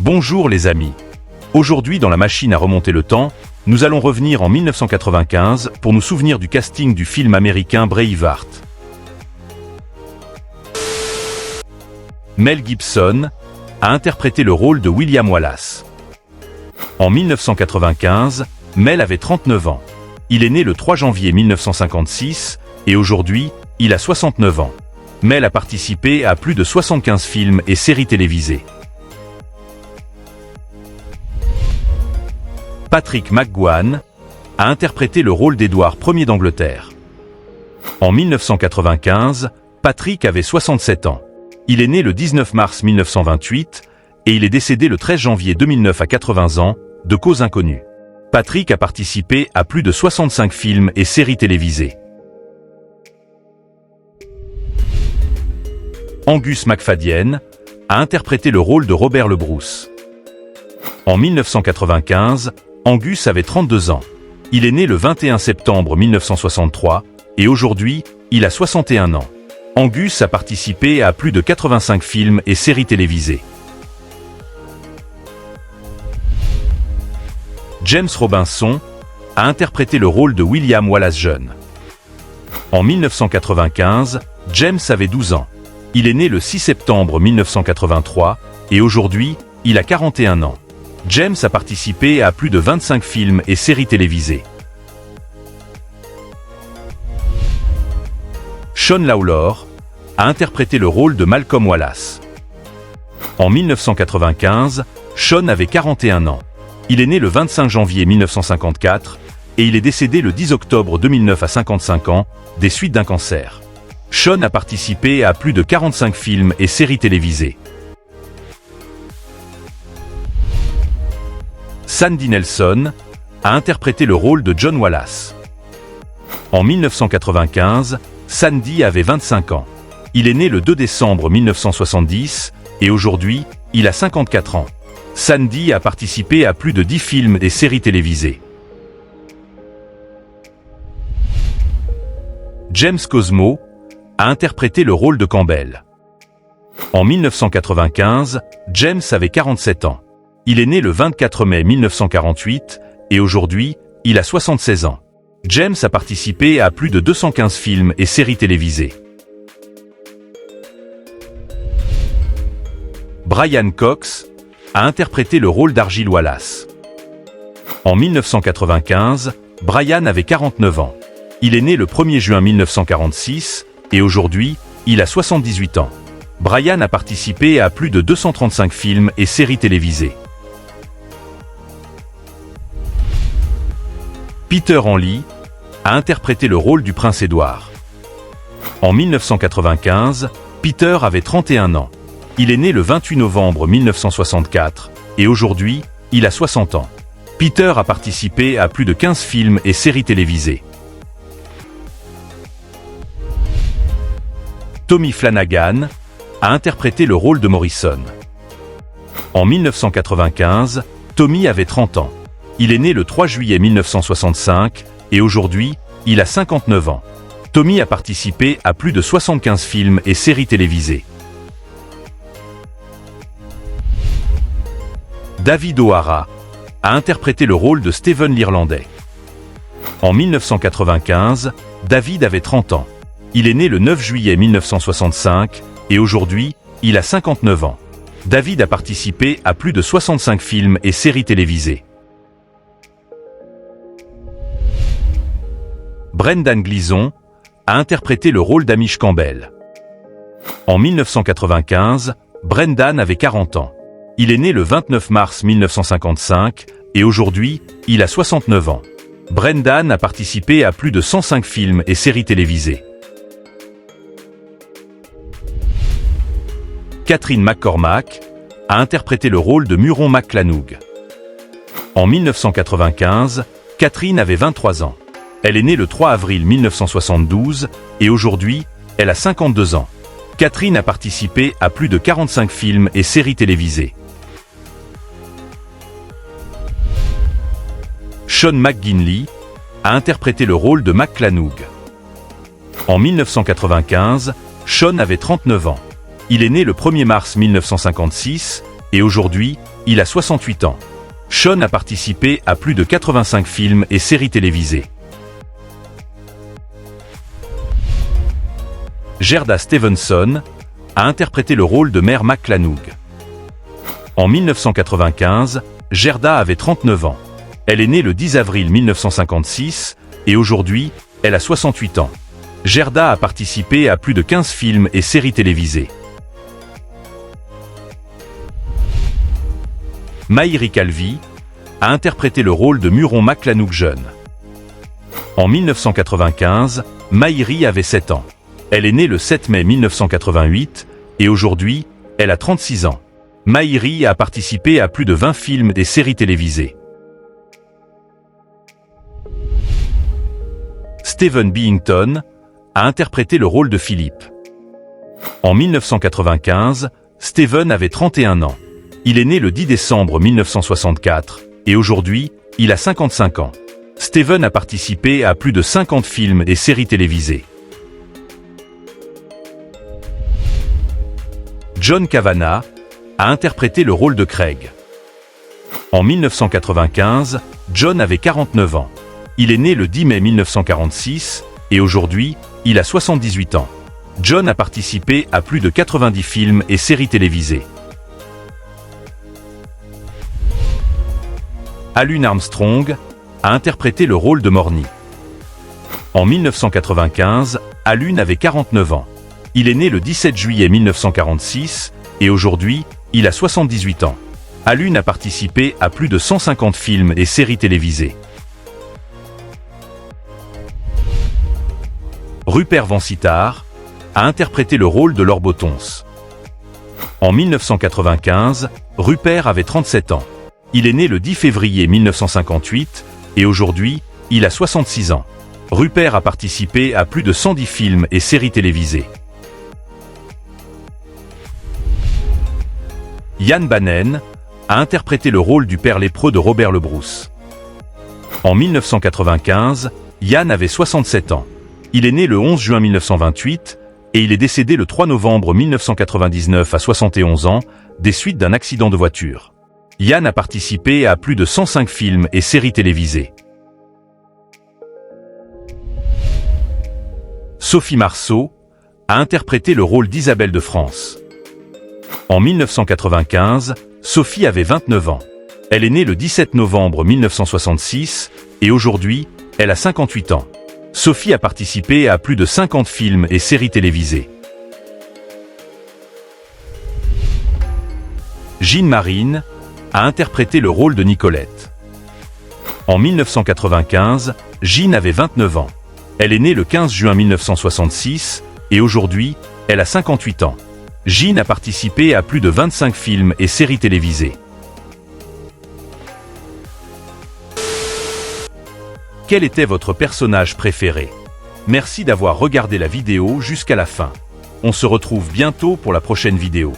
Bonjour les amis. Aujourd'hui dans la machine à remonter le temps, nous allons revenir en 1995 pour nous souvenir du casting du film américain Braveheart. Mel Gibson a interprété le rôle de William Wallace. En 1995, Mel avait 39 ans. Il est né le 3 janvier 1956 et aujourd'hui, il a 69 ans. Mel a participé à plus de 75 films et séries télévisées. Patrick McGoohan a interprété le rôle d'Édouard Ier d'Angleterre. En 1995, Patrick avait 67 ans. Il est né le 19 mars 1928 et il est décédé le 13 janvier 2009 à 80 ans, de cause inconnue. Patrick a participé à plus de 65 films et séries télévisées. Angus MacFadyen a interprété le rôle de Robert le Bruce. En 1995, Angus avait 32 ans. Il est né le 21 septembre 1963 et aujourd'hui, il a 61 ans. Angus a participé à plus de 85 films et séries télévisées. James Robinson a interprété le rôle de William Wallace jeune. En 1995, James avait 12 ans. Il est né le 6 septembre 1983 et aujourd'hui, il a 41 ans. James a participé à plus de 25 films et séries télévisées. Sean Lawlor a interprété le rôle de Malcolm Wallace. En 1995, Sean avait 41 ans. Il est né le 25 janvier 1954 et il est décédé le 10 octobre 2009 à 55 ans, des suites d'un cancer. Sean a participé à plus de 45 films et séries télévisées. Sandy Nelson a interprété le rôle de John Wallace. En 1995, Sandy avait 25 ans. Il est né le 2 décembre 1970 et aujourd'hui, il a 54 ans. Sandy a participé à plus de 10 films et séries télévisées. James Cosmo a interprété le rôle de Campbell. En 1995, James avait 47 ans. Il est né le 24 mai 1948 et aujourd'hui, il a 76 ans. James a participé à plus de 215 films et séries télévisées. Brian Cox a interprété le rôle d'Argyle Wallace. En 1995, Brian avait 49 ans. Il est né le 1er juin 1946 et aujourd'hui, il a 78 ans. Brian a participé à plus de 235 films et séries télévisées. Peter Hanley a interprété le rôle du prince Édouard. En 1995, Peter avait 31 ans. Il est né le 28 novembre 1964 et aujourd'hui, il a 60 ans. Peter a participé à plus de 15 films et séries télévisées. Tommy Flanagan a interprété le rôle de Morrison. En 1995, Tommy avait 30 ans. Il est né le 3 juillet 1965 et aujourd'hui, il a 59 ans. Tommy a participé à plus de 75 films et séries télévisées. David O'Hara a interprété le rôle de Steven l'Irlandais. En 1995, David avait 30 ans. Il est né le 9 juillet 1965 et aujourd'hui, il a 59 ans. David a participé à plus de 65 films et séries télévisées. Brendan Gleeson a interprété le rôle d'Amish Campbell. En 1995, Brendan avait 40 ans. Il est né le 29 mars 1955 et aujourd'hui, il a 69 ans. Brendan a participé à plus de 105 films et séries télévisées. Catherine McCormack a interprété le rôle de Muron McClanoug. En 1995, Catherine avait 23 ans. Elle est née le 3 avril 1972 et aujourd'hui, elle a 52 ans. Catherine a participé à plus de 45 films et séries télévisées. Sean McGinley a interprété le rôle de McClanoug. En 1995, Sean avait 39 ans. Il est né le 1er mars 1956 et aujourd'hui, il a 68 ans. Sean a participé à plus de 85 films et séries télévisées. Gerda Stevenson a interprété le rôle de Mère McClanoug. En 1995, Gerda avait 39 ans. Elle est née le 10 avril 1956 et aujourd'hui, elle a 68 ans. Gerda a participé à plus de 15 films et séries télévisées. Maïri Calvi a interprété le rôle de Muron McClanoug jeune. En 1995, Maïri avait 7 ans. Elle est née le 7 mai 1988 et aujourd'hui, elle a 36 ans. Maïri a participé à plus de 20 films et séries télévisées. Stephen Billington a interprété le rôle de Philippe. En 1995, Stephen avait 31 ans. Il est né le 10 décembre 1964 et aujourd'hui, il a 55 ans. Stephen a participé à plus de 50 films et séries télévisées. John Kavanagh a interprété le rôle de Craig. En 1995, John avait 49 ans. Il est né le 10 mai 1946 et aujourd'hui, il a 78 ans. John a participé à plus de 90 films et séries télévisées. Alun Armstrong a interprété le rôle de Morny. En 1995, Alun avait 49 ans. Il est né le 17 juillet 1946 et aujourd'hui, il a 78 ans. Alun a participé à plus de 150 films et séries télévisées. Rupert Vansittart a interprété le rôle de Lord Bottons. En 1995, Rupert avait 37 ans. Il est né le 10 février 1958 et aujourd'hui, il a 66 ans. Rupert a participé à plus de 110 films et séries télévisées. Ian Bannen a interprété le rôle du père lépreux de Robert Le Bruce. En 1995, Ian avait 67 ans. Il est né le 11 juin 1928 et il est décédé le 3 novembre 1999 à 71 ans des suites d'un accident de voiture. Ian a participé à plus de 105 films et séries télévisées. Sophie Marceau a interprété le rôle d'Isabelle de France. En 1995, Sophie avait 29 ans. Elle est née le 17 novembre 1966 et aujourd'hui, elle a 58 ans. Sophie a participé à plus de 50 films et séries télévisées. Jean Marine a interprété le rôle de Nicolette. En 1995, Jean avait 29 ans. Elle est née le 15 juin 1966 et aujourd'hui, elle a 58 ans. Jean a participé à plus de 25 films et séries télévisées. Quel était votre personnage préféré? Merci d'avoir regardé la vidéo jusqu'à la fin. On se retrouve bientôt pour la prochaine vidéo.